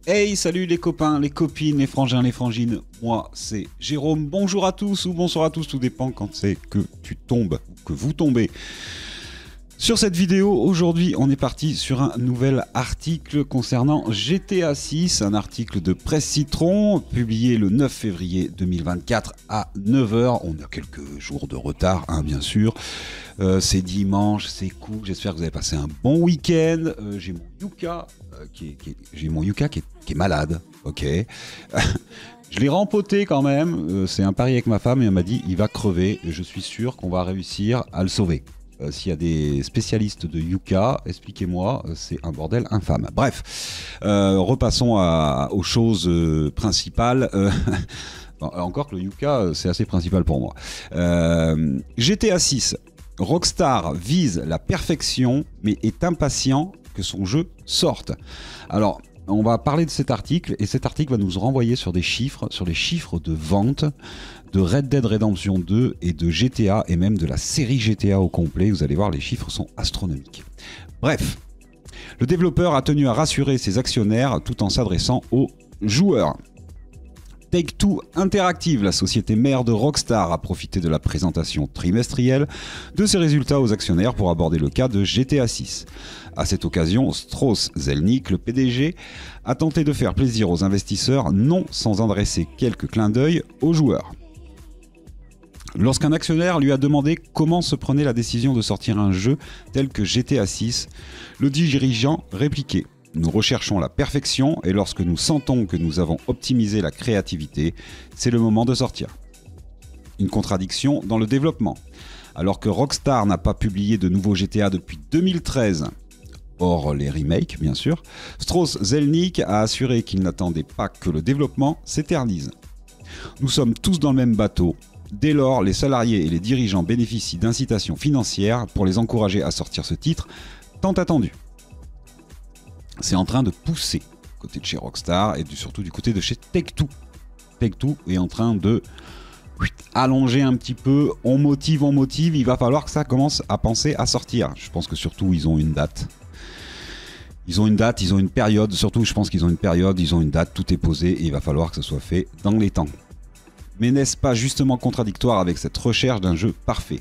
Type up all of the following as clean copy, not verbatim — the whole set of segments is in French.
Hey, salut les copains, les copines, les frangins, les frangines. Moi, c'est Jérôme. Bonjour à tous ou bonsoir à tous, tout dépend quand c'est que tu tombes ou que vous tombez. Sur cette vidéo, aujourd'hui, on est parti sur un nouvel article concernant GTA 6, un article de Presse Citron, publié le 9 février 2024 à 9h. On a quelques jours de retard, bien sûr. C'est dimanche, c'est cool. J'espère que vous avez passé un bon week-end. J'ai mon Yuka, qui est malade, ok. Je l'ai rempoté quand même. C'est un pari avec ma femme et elle m'a dit il va crever. Et je suis sûr qu'on va réussir à le sauver. S'il y a des spécialistes de Yuka, expliquez-moi, c'est un bordel infâme. Bref, repassons aux choses principales. Encore que le Yuka, c'est assez principal pour moi. GTA 6, Rockstar vise la perfection, mais est impatient que son jeu sorte. Alors, on va parler de cet article, et cet article va nous renvoyer sur des chiffres, sur les chiffres de vente de Red Dead Redemption 2 et de GTA, et même de la série GTA au complet. Vous allez voir, les chiffres sont astronomiques. Bref, le développeur a tenu à rassurer ses actionnaires tout en s'adressant aux joueurs. Take-Two Interactive, la société mère de Rockstar, a profité de la présentation trimestrielle de ses résultats aux actionnaires pour aborder le cas de GTA 6. À cette occasion, Strauss Zelnick, le PDG, a tenté de faire plaisir aux investisseurs, non sans adresser quelques clins d'œil aux joueurs. Lorsqu'un actionnaire lui a demandé comment se prenait la décision de sortir un jeu tel que GTA 6, le dirigeant répliquait: nous recherchons la perfection et lorsque nous sentons que nous avons optimisé la créativité, c'est le moment de sortir. Une contradiction dans le développement. Alors que Rockstar n'a pas publié de nouveaux GTA depuis 2013, hors les remakes bien sûr, Strauss Zelnick a assuré qu'il n'attendait pas que le développement s'éternise. Nous sommes tous dans le même bateau. Dès lors, les salariés et les dirigeants bénéficient d'incitations financières pour les encourager à sortir ce titre tant attendu. C'est en train de pousser côté de chez Rockstar et surtout du côté de chez Take-Two. Take-Two est en train de allonger un petit peu, on motive, il va falloir que ça commence à penser à sortir. Je pense que surtout ils ont une date. Ils ont une période, surtout je pense qu'ils ont une période, ils ont une date, tout est posé et il va falloir que ce soit fait dans les temps. Mais n'est-ce pas justement contradictoire avec cette recherche d'un jeu parfait ?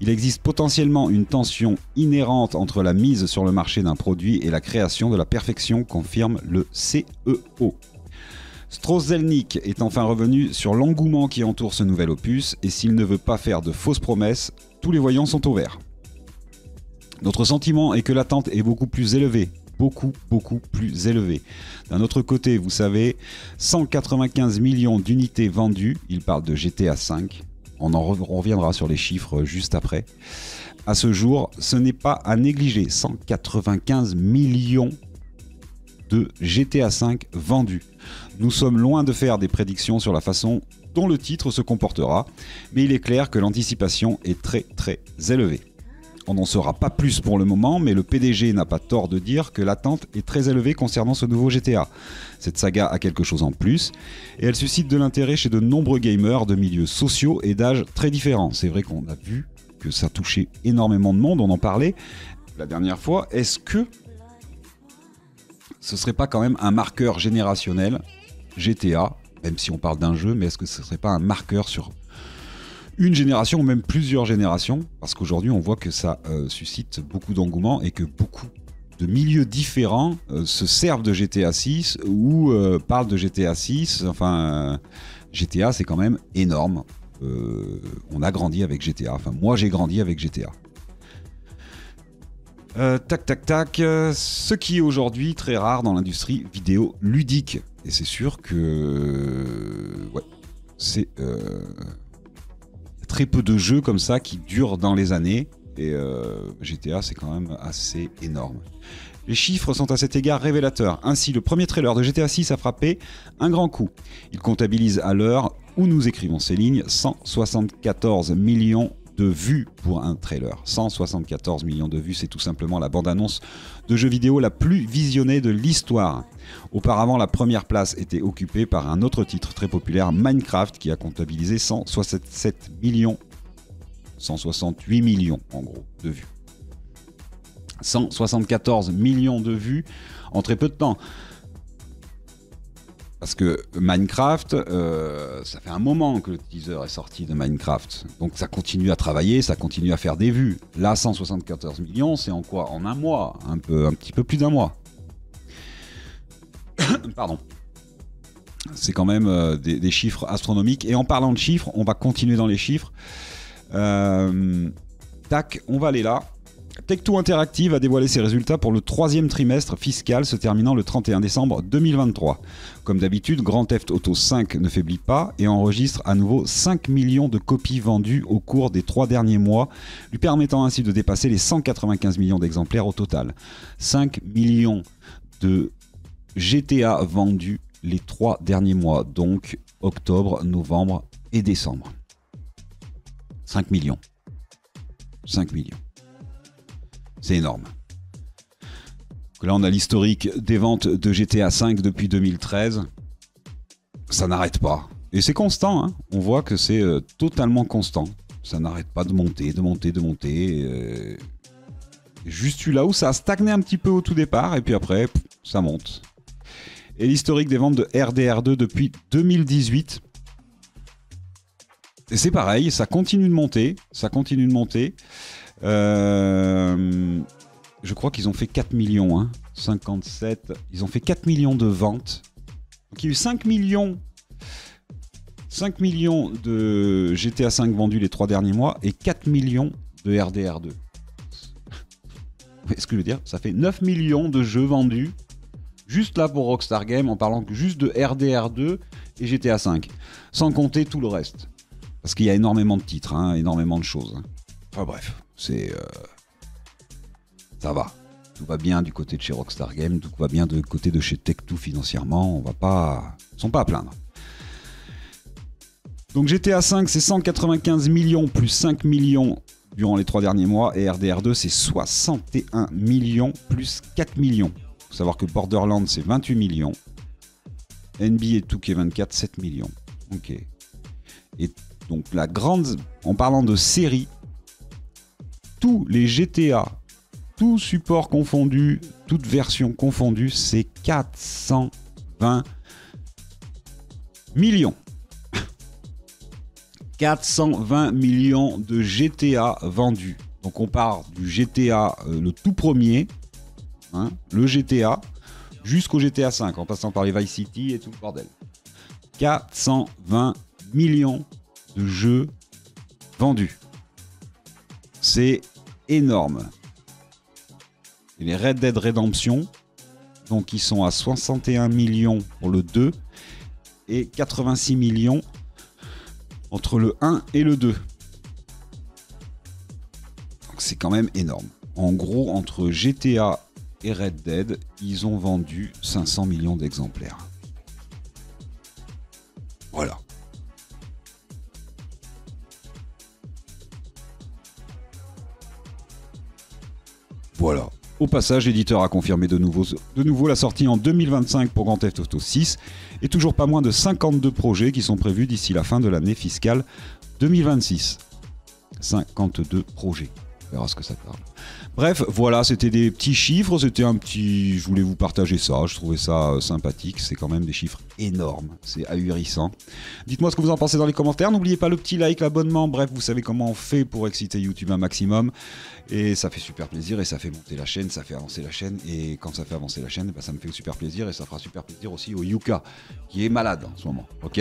Il existe potentiellement une tension inhérente entre la mise sur le marché d'un produit et la création de la perfection, confirme le CEO. Strauss Zelnick est enfin revenu sur l'engouement qui entoure ce nouvel opus, et s'il ne veut pas faire de fausses promesses, tous les voyants sont au vert. Notre sentiment est que l'attente est beaucoup plus élevée. Beaucoup plus élevé. D'un autre côté, vous savez, 195 millions d'unités vendues, il parle de GTA V, on reviendra sur les chiffres juste après. À ce jour, ce n'est pas à négliger, 195 millions de GTA V vendus. Nous sommes loin de faire des prédictions sur la façon dont le titre se comportera, mais il est clair que l'anticipation est très élevée. On n'en saura pas plus pour le moment, mais le PDG n'a pas tort de dire que l'attente est très élevée concernant ce nouveau GTA. Cette saga a quelque chose en plus, et elle suscite de l'intérêt chez de nombreux gamers de milieux sociaux et d'âges très différents. C'est vrai qu'on a vu que ça touchait énormément de monde, on en parlait la dernière fois. Est-ce que ce serait pas quand même un marqueur générationnel, GTA, même si on parle d'un jeu, mais est-ce que ce serait pas un marqueur sur une génération ou même plusieurs générations, parce qu'aujourd'hui on voit que ça suscite beaucoup d'engouement et que beaucoup de milieux différents se servent de GTA 6 ou parlent de GTA 6. Enfin, GTA c'est quand même énorme. On a grandi avec GTA. Enfin, moi j'ai grandi avec GTA. Ce qui est aujourd'hui très rare dans l'industrie vidéo ludique. Et c'est sûr que c'est très peu de jeux comme ça qui durent dans les années, et GTA c'est quand même assez énorme. Les chiffres sont à cet égard révélateurs. Ainsi, le premier trailer de GTA 6 a frappé un grand coup. Il comptabilise à l'heure où nous écrivons ces lignes 174 millions de vues pour un trailer. 174 millions de vues, c'est tout simplement la bande-annonce de jeux vidéo la plus visionnée de l'histoire. Auparavant, la première place était occupée par un autre titre très populaire, Minecraft, qui a comptabilisé 168 millions en gros de vues. 174 millions de vues en très peu de temps. Parce que Minecraft, ça fait un moment que le teaser est sorti de Minecraft. Donc ça continue à travailler, ça continue à faire des vues. Là, 174 millions, c'est en quoi? En un mois, un petit peu plus d'un mois. Pardon. C'est quand même des chiffres astronomiques. Et en parlant de chiffres, on va continuer dans les chiffres. Tac, on va aller là. Tech2 Interactive a dévoilé ses résultats pour le 3e trimestre fiscal se terminant le 31 décembre 2023. Comme d'habitude, Grand Theft Auto 5 ne faiblit pas et enregistre à nouveau 5 millions de copies vendues au cours des 3 derniers mois, lui permettant ainsi de dépasser les 195 millions d'exemplaires au total. 5 millions de GTA vendus les 3 derniers mois, donc octobre, novembre et décembre. 5 millions. 5 millions. C'est énorme. Là, on a l'historique des ventes de GTA V depuis 2013. Ça n'arrête pas. Et c'est constant, hein. On voit que c'est totalement constant. Ça n'arrête pas de monter, de monter, de monter. Juste là où ça a stagné un petit peu au tout départ, et puis après, ça monte. Et l'historique des ventes de RDR2 depuis 2018. Et c'est pareil, ça continue de monter. Ça continue de monter. Je crois qu'ils ont fait 4 millions, hein, 57. Ils ont fait 4 millions de ventes. Donc il y a eu 5 millions de GTA V vendus les 3 derniers mois et 4 millions de RDR2. Ce que je veux dire, ça fait 9 millions de jeux vendus juste là pour Rockstar Games en parlant juste de RDR2 et GTA V, sans compter tout le reste. Parce qu'il y a énormément de titres, hein, énormément de choses. Enfin bref. Ça va. Tout va bien du côté de chez Rockstar Games, tout va bien du côté de chez Tech2 financièrement. Ils sont pas à plaindre. Donc GTA V, c'est 195 millions plus 5 millions durant les 3 derniers mois. Et RDR2, c'est 61 millions plus 4 millions. Il faut savoir que Borderlands, c'est 28 millions. NBA 2K24, 7 millions. Ok. Et donc en parlant de série, tous les GTA, tout support confondu, toute version confondue, c'est 420 millions. 420 millions de GTA vendus. Donc on part du GTA, le tout premier, hein, le GTA, jusqu'au GTA 5, en passant par les Vice City et tout le bordel. 420 millions de jeux vendus. C'est énorme. Et les Red Dead Redemption, donc ils sont à 61 millions pour le 2 et 86 millions entre le 1 et le 2. Donc c'est quand même énorme. En gros, entre GTA et Red Dead, ils ont vendu 500 millions d'exemplaires. Voilà. Voilà. Au passage, l'éditeur a confirmé de nouveau la sortie en 2025 pour Grand Theft Auto 6 et toujours pas moins de 52 projets qui sont prévus d'ici la fin de l'année fiscale 2026. 52 projets. On verra ce que ça parle. Bref, voilà, c'était des petits chiffres, je voulais vous partager ça, je trouvais ça sympathique, c'est quand même des chiffres énormes, c'est ahurissant. Dites-moi ce que vous en pensez dans les commentaires, n'oubliez pas le petit like, l'abonnement, bref, vous savez comment on fait pour exciter YouTube un maximum, et ça fait super plaisir, et ça fait monter la chaîne, ça fait avancer la chaîne, et quand ça fait avancer la chaîne, bah, ça me fait super plaisir, et ça fera super plaisir aussi au Yuka, qui est malade en ce moment, ok ?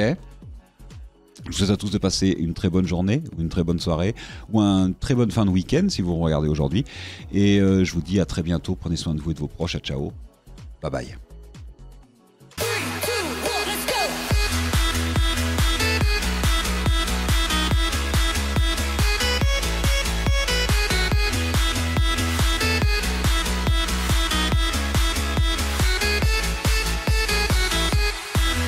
Je vous souhaite à tous de passer une très bonne journée, ou une très bonne soirée, ou une très bonne fin de week-end si vous regardez aujourd'hui. Et je vous dis à très bientôt. Prenez soin de vous et de vos proches. Ciao. Bye bye.